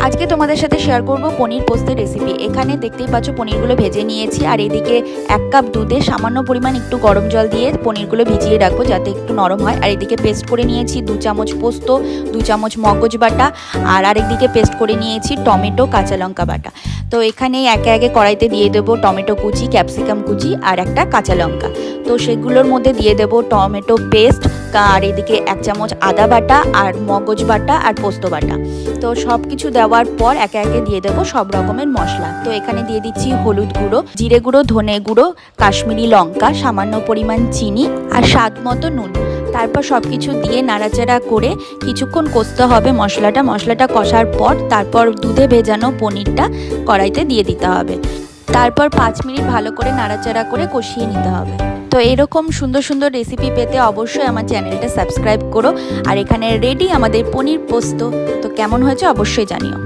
আজকে তোমাদের সাথে শেয়ার করব পনির পোস্তের রেসিপি। এখানে দেখতেই পাচ্ছ পনিরগুলো ভেজে নিয়েছি, আর এদিকে 1 কাপ দুধে সামান্য পরিমাণ একটু গরম জল দিয়ে পনিরগুলো ভিজিয়ে রাখবো যাতে একটু নরম হয়। আর এদিকে পেস্ট করে নিয়েছি 2 চামচ পোস্ত, 2 চামচ মগজ বাটা, আর আরেকদিকে পেস্ট করে নিয়েছি টমেটো কাঁচা লঙ্কা বাটা। তো এখানে একে একে কড়াইতে দিয়ে দেবো টমেটো কুচি, ক্যাপসিকাম কুচি আর একটা কাঁচা লঙ্কা। তো সেগুলোর মধ্যে দিয়ে দেবো টমেটো পেস্ট, আর এদিকে 1 চামচ আদা বাটা আর মগজ বাটা আর পোস্ত বাটা। তো সব কিছু দেওয়ার পর একে একে দিয়ে দেবো সব রকমের মশলা। তো এখানে দিয়ে দিচ্ছি হলুদ গুঁড়ো, জিরে গুঁড়ো, ধনে গুঁড়ো, কাশ্মীরি লঙ্কা, সামান্য পরিমাণ চিনি আর স্বাদ মতো নুন। তারপর সব কিছু দিয়ে নাড়াচাড়া করে কিছুক্ষণ কষতে হবে মশলাটা কষার পর তারপর দুধে ভেজানো পনিরটা কড়াইতে দিয়ে দিতে হবে। তারপর 5 মিনিট ভালো করে নাড়াচাড়া করে কষিয়ে নিতে হবে। তো এরকম সুন্দর সুন্দর রেসিপি পেতে অবশ্যই আমার চ্যানেলটা সাবস্ক্রাইব করো। আর এখানে রেডি আমাদের পনির পোস্ত। তো কেমন হয়েছে অবশ্যই জানিও।